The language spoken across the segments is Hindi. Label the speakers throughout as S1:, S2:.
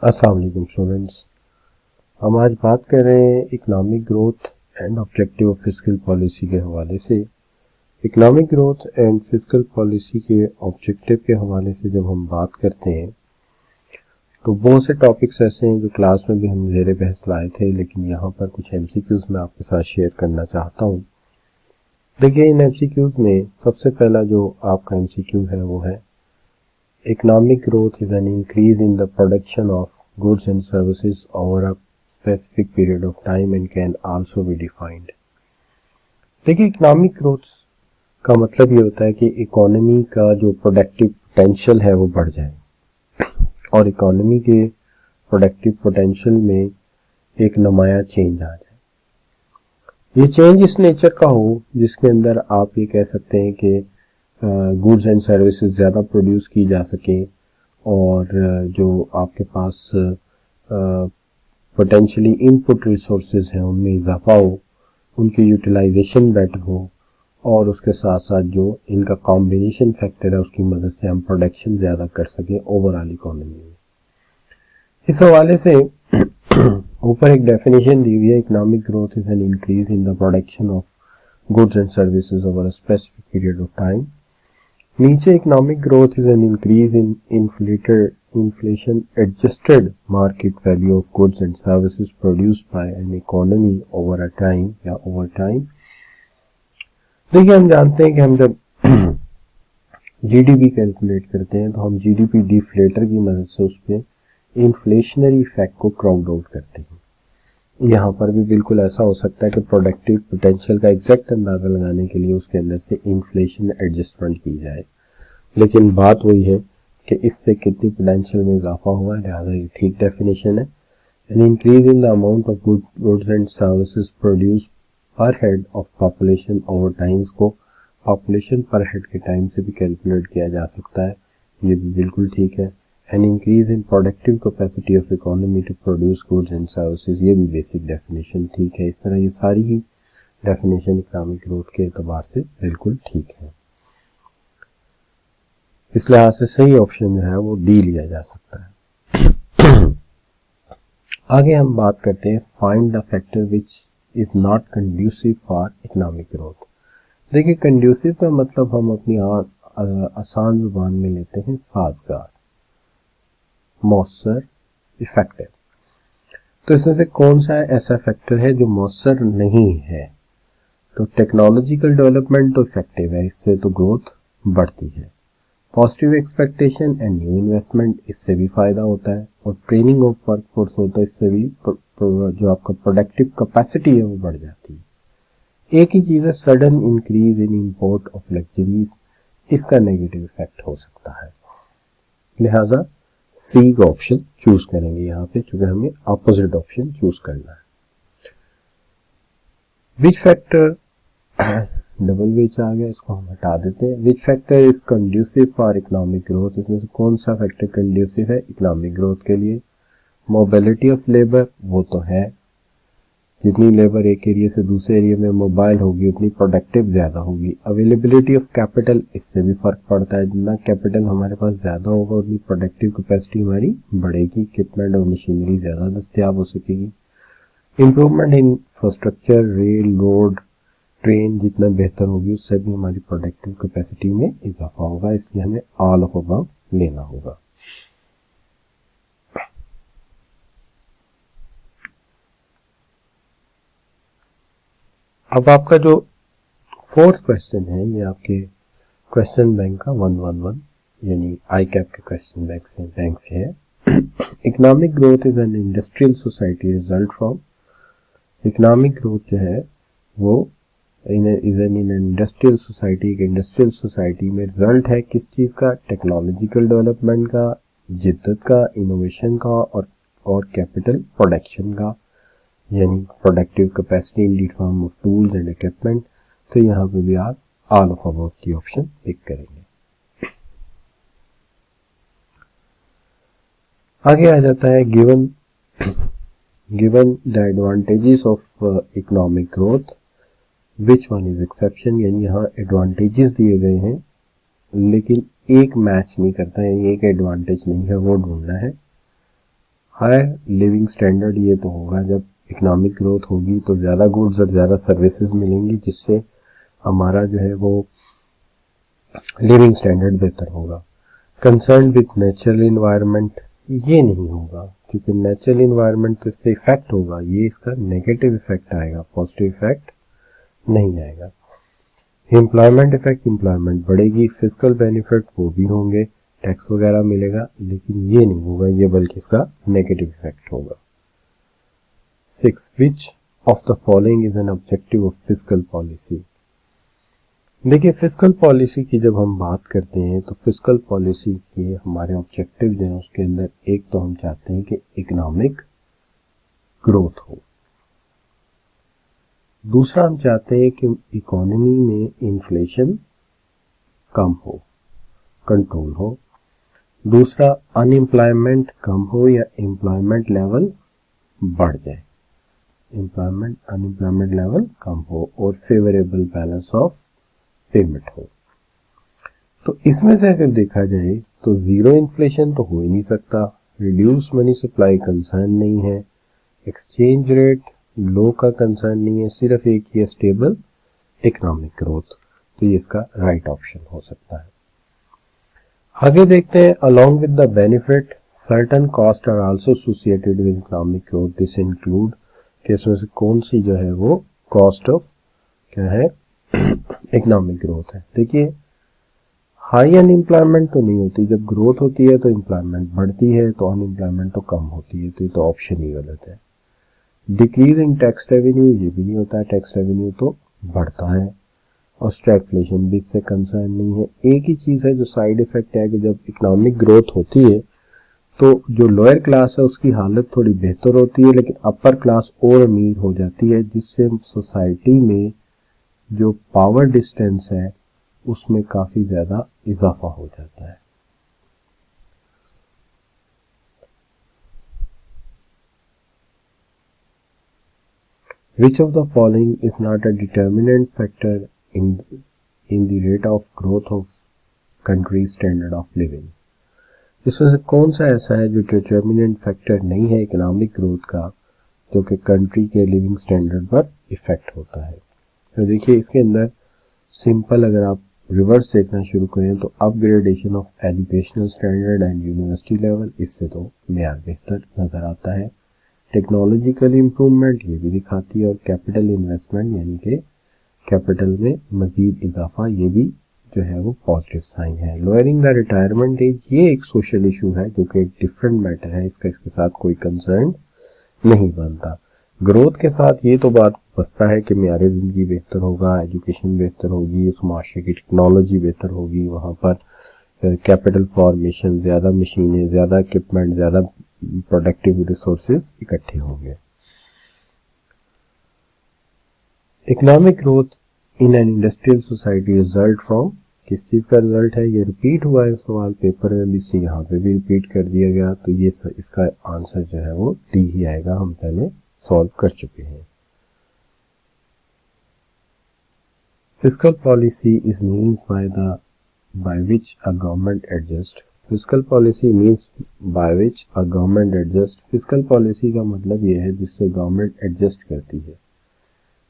S1: अस्सलाम वालेकुम स्टूडेंट्स। हम आज बात कर रहे हैं economic growth and objective of fiscal policy के हवाले से। Economic growth and fiscal policy के ऑब्जेक्टिव के हवाले से जब हम बात करते हैं तो बहुत से टॉपिक्स ऐसे हैं जो क्लास में भी हम ज़ेर बहस लाए थे, लेकिन यहाँ पर कुछ एमसीक्यूज़ मैं आपके साथ शेयर करना चाहता हूँ। देखिए, इन एमसीक्यूज़ में सबसे पहला जो आपका एमसीक्यू है वो है economic growth is an increase in the production of goods and services over a specific period of time and can also be defined। देखिए, इकोनॉमिक ग्रोथ का मतलब ये होता है कि इकोनॉमी का जो प्रोडक्टिव पोटेंशियल है वो बढ़ जाए और इकोनॉमी के प्रोडक्टिव पोटेंशियल में एक नुमाया चेंज आ जाए। ये चेंज इस नेचर का हो जिसके अंदर आप ये कह सकते हैं कि गुड्स एंड सर्विसेज ज़्यादा प्रोड्यूस की जा सकें और जो आपके पास पोटेंशियली इनपुट रिसोर्सेज हैं उनमें इजाफा हो, उनकी यूटिलाइजेशन बेटर हो और उसके साथ साथ जो इनका कॉम्बिनेशन फैक्टर है उसकी मदद से हम प्रोडक्शन ज़्यादा कर सकें ओवरऑल इकोनॉमी में। इस हवाले से ऊपर एक डेफिनेशन दी हुई है, economic growth is an increase in the production of goods and services over a specific period of time. नीचे economic growth is an increase in inflation adjusted market value of goods and services produced by an economy over a time या ओवर टाइम। देखिए, हम जानते हैं कि हम जब जीडीपी कैलकुलेट करते हैं तो हम जीडीपी डिफ्लेटर की मदद से उस पर इन्फ्लेशनरी इफेक्ट को क्राउड आउट करते हैं। यहाँ पर भी बिल्कुल ऐसा हो सकता है कि प्रोडक्टिव पोटेंशियल का एग्जैक्ट अंदाजा लगाने के लिए उसके अंदर से इन्फ्लेशन एडजस्टमेंट की जाए, लेकिन बात वही है कि इससे कितनी पोटेंशियल में इजाफा हुआ है, लिहाजा ये ठीक डेफिनेशन है। An increase in the amount of goods and services produce per head of population over times को पॉपुलेशन पर हेड के टाइम से भी कैलकुलेट किया जा सकता है, ये भी बिल्कुल ठीक है। An increase in productive capacity of economy to produce goods and services, ये भी बेसिक डेफिनेशन ठीक है। इस तरह ये सारी ही डेफिनेशन इकोनॉमिक ग्रोथ के एतबार से बिल्कुल ठीक है। इस लिहाज से सही ऑप्शन जो है वो डी लिया जा सकता है। आगे हम बात करते हैं find the factor which is not conducive for economic growth. देखिए, कंड्यूसिव का मतलब हम अपनी आसान जुबान में लेते हैं साजगार, मौसर, इफेक्टिव। तो इसमें से कौन सा ऐसा फैक्टर है जो मौसर नहीं है? तो टेक्नोलॉजिकल डेवलपमेंट तो इफेक्टिव है, इससे तो ग्रोथ बढ़ती है। Positive expectation and new investment, इससे भी फायदा होता है। और ट्रेनिंग ऑफ वर्कफोर्स होता है, इससे भी जो आपका प्रोडक्टिव कैपेसिटी है वो बढ़ जाती है। एक ही चीज़ है sudden increase in import of luxuries, इसका नेगेटिव इफेक्ट हो सकता है। लिहाजा सी का ऑप्शन चूज करेंगे यहाँ पे, क्योंकि हमें ऑपोजिट ऑप्शन चूज करना है। विच फैक्टर डबल विच आ गया, इसको हम हटा देते हैं। Which factor is conducive for economic growth, इसमें से कौन सा फैक्टर कंड्यूसिव है इकोनॉमिक ग्रोथ के लिए? मोबिलिटी ऑफ लेबर, वो तो है। जितनी लेबर एक एरिया से दूसरे एरिया में मोबाइल होगी उतनी प्रोडक्टिव ज़्यादा होगी। अवेलेबिलिटी ऑफ कैपिटल, इससे भी फ़र्क पड़ता है। जितना कैपिटल हमारे पास ज़्यादा होगा उतनी प्रोडक्टिव कैपेसिटी हमारी बढ़ेगी, इक्विपमेंट और मशीनरी ज़्यादा दस्तियाब हो सकेगी। Improvement in infrastructure, rail, road, train जितना बेहतर होगी उससे भी हमारी प्रोडक्टिव कैपेसिटी में इजाफा होगा, इसलिए हमें ऑल ऑफ अबव लेना होगा। अब आपका जो फोर्थ क्वेश्चन है ये आपके क्वेश्चन बैंक का 111 यानी आई कैप के क्वेश्चन बैंक से है। Economic growth is an industrial society result from, economic growth जो है वो इज एन इंडस्ट्रियल सोसाइटी, एक इंडस्ट्रियल सोसाइटी में रिजल्ट है किस चीज़ का? टेक्नोलॉजिकल डेवलपमेंट का, जिद्दत का, इनोवेशन का और कैपिटल प्रोडक्शन का, यानी productive capacity in the form of tools and equipment. तो यहाँ पे भी आप ऑल ऑफ अबव की ऑप्शन पिक करेंगे। आगे आ जाता है given the advantages of economic growth which one is exception, यानी यहाँ एडवांटेजेस दिए गए हैं लेकिन एक मैच नहीं करता है, एक एडवांटेज नहीं है, वो ढूंढना है। हायर लिविंग स्टैंडर्ड ये तो होगा जब इकोनॉमिक ग्रोथ होगी तो ज़्यादा गुड्स और ज़्यादा सर्विसेज मिलेंगी, जिससे हमारा जो है वो लिविंग स्टैंडर्ड बेहतर होगा। कंसर्न विथ नेचुरल इन्वायरमेंट ये नहीं होगा, क्योंकि नेचुरल इन्वायरमेंट तो इससे इफेक्ट होगा, ये इसका नेगेटिव इफेक्ट आएगा, पॉजिटिव इफेक्ट नहीं आएगा। एम्प्लॉयमेंट इफेक्ट, एम्प्लॉयमेंट बढ़ेगी, फिजिकल बेनिफिट वो भी होंगे, टैक्स वगैरह मिलेगा, लेकिन ये नहीं होगा, ये बल्कि इसका नेगेटिव इफेक्ट होगा। 6. Which of the following is an objective of physical policy. देखिए फिजिकल पॉलिसी की जब हम बात करते हैं तो फिजिकल पॉलिसी के हमारे ऑब्जेक्टिव जो हैं उसके अंदर एक तो हम चाहते हैं कि इकोनॉमिक ग्रोथ हो, दूसरा हम चाहते हैं कि इकोनॉमी में इन्फ्लेशन कम हो, कंट्रोल हो, दूसरा अनएम्प्लॉयमेंट कम हो या एम्प्लॉयमेंट लेवल बढ़ जाए, अनएम्प्लॉयमेंट लेवल कम हो, और फेवरेबल बैलेंस ऑफ पेमेंट हो। तो इसमें से अगर देखा जाए तो जीरो इन्फ्लेशन तो हो ही नहीं सकता, रिड्यूस मनी सप्लाई कंसर्न नहीं है, एक्सचेंज रेट लो का कंसर्न नहीं है, सिर्फ एक ही स्टेबल इकोनॉमिक ग्रोथ, तो ये इसका राइट ऑप्शन हो सकता है। आगे देखते हैं, along with the benefit certain cost are also associated with economic growth, this include, कि इसमें से कौन सी जो है वो कॉस्ट ऑफ क्या है इकोनॉमिक ग्रोथ है। देखिए हाई अनएम्प्लॉयमेंट तो नहीं होती, जब ग्रोथ होती है तो एम्प्लॉयमेंट बढ़ती है, तो अनएम्प्लॉयमेंट तो कम होती है, तो ये तो ऑप्शन ही गलत है। डिक्रीज इन टैक्स रेवेन्यू, ये भी नहीं होता है, टैक्स रेवेन्यू तो बढ़ता है, और स्टैगफ्लेशन भी इससे कंसर्न नहीं है। एक ही चीज़ है जो साइड इफेक्ट है कि जब इकोनॉमिक ग्रोथ होती है तो जो लोअर क्लास है उसकी हालत थोड़ी बेहतर होती है, लेकिन अपर क्लास और अमीर हो जाती है, जिससे सोसाइटी में जो पावर डिस्टेंस है उसमें काफ़ी ज़्यादा इजाफा हो जाता है। Which of the following is not a determinant factor in the rate of growth of country's standard of living? इसमें से कौन सा ऐसा है जो डिटर्मिनेंट फैक्टर नहीं है इकोनॉमिक ग्रोथ का, जो कि कंट्री के लिविंग स्टैंडर्ड पर इफेक्ट होता है। तो देखिए इसके अंदर सिंपल अगर आप रिवर्स देखना शुरू करें तो upgradation of educational standard and university level, इससे तो मेयार बेहतर नज़र आता है। टेक्नोलॉजिकल इम्प्रूवमेंट ये भी दिखाती है, और कैपिटल इन्वेस्टमेंट यानी कि कैपिटल में मजीद इजाफा, ये भी जो है वो पॉजिटिव साइन है। लोअरिंग द रिटायरमेंट एज, ये एक सोशल इशू है जो कि एक डिफरेंट मैटर है, इसके साथ कोई कंसर्न नहीं बनता। ग्रोथ के साथ ये तो बात बसता है कि मेयार ज़िंदगी बेहतर होगा, एजुकेशन बेहतर होगी, उस माशरे की टेक्नोलॉजी बेहतर होगी, वहाँ पर कैपिटल फॉर्मेशन, ज़्यादा मशीनें, ज़्यादा इक्विपमेंट, ज़्यादा प्रोडक्टिव रिसोर्सेज इकट्ठे होंगे। Economic growth in an industrial society result from, किस चीज़ का रिजल्ट है, ये रिपीट हुआ है सवाल पेपर में भी, इसलिए यहाँ पे भी रिपीट कर दिया गया, तो ये इसका आंसर जो है वो डी ही आएगा, हम पहले सॉल्व कर चुके हैं। Fiscal policy is means by which a government adjust, fiscal policy means by which a government adjust, fiscal policy का मतलब ये है जिससे गवर्नमेंट एडजस्ट करती है।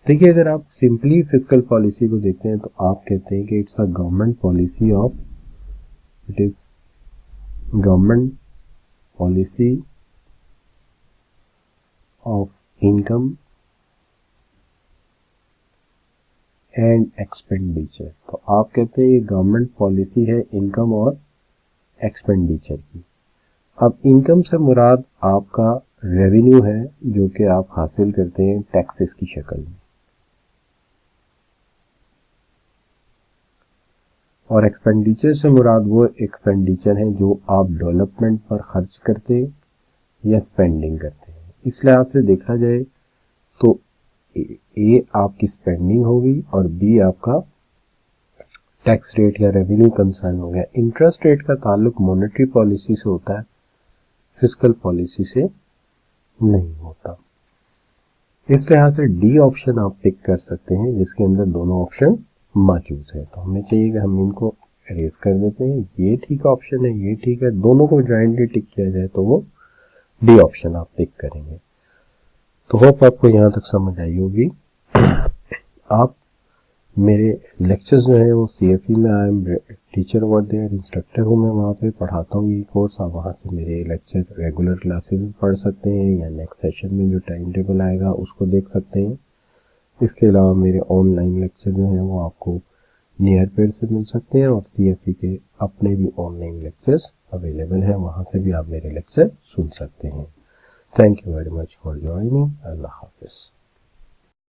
S1: देखिए अगर आप सिंपली फिस्कल पॉलिसी को देखते हैं तो आप कहते हैं कि it's a government policy of, it is government policy of income and expenditure. तो आप कहते हैं ये गवर्नमेंट पॉलिसी है इनकम और एक्सपेंडिचर की। अब इनकम से मुराद आपका रेवेन्यू है जो कि आप हासिल करते हैं टैक्सेस की शक्ल में, और एक्सपेंडिचर से मुराद वो एक्सपेंडिचर हैं जो आप डेवलपमेंट पर खर्च करते या स्पेंडिंग करते हैं। इस लिहाज से देखा जाए तो ए आपकी स्पेंडिंग होगी और बी आपका टैक्स रेट या रेवेन्यू कंसर्न हो गया। इंटरेस्ट रेट का ताल्लुक मॉनेटरी पॉलिसी से होता है, फिस्कल पॉलिसी से नहीं होता। इस लिहाज से डी ऑप्शन आप पिक कर सकते हैं जिसके अंदर दोनों ऑप्शन मौजूद है। तो हमें चाहिए कि हम इनको एरेज कर देते हैं, ये ठीक ऑप्शन है, ये ठीक है, दोनों को जॉइंटली टिक किया जाए तो वो डी ऑप्शन आप पिक करेंगे। तो होप आपको यहाँ तक समझ आई होगी। आप मेरे लेक्चर्स जो है वो CFE में, I am teacher over there, instructor हूँ मैं, वहाँ पे पढ़ाता हूँ ये कोर्स। आप वहाँ से मेरे लेक्चर रेगुलर क्लासेस पढ़ सकते हैं या नेक्स्ट सेशन में जो टाइम टेबल आएगा उसको देख सकते हैं। इसके अलावा मेरे ऑनलाइन लेक्चर जो हैं वो आपको नियर पेड से मिल सकते हैं, और CFE के अपने भी ऑनलाइन लेक्चर्स अवेलेबल हैं, वहाँ से भी आप मेरे लेक्चर सुन सकते हैं। Thank you very much for joining. अल्लाह हाफिज़।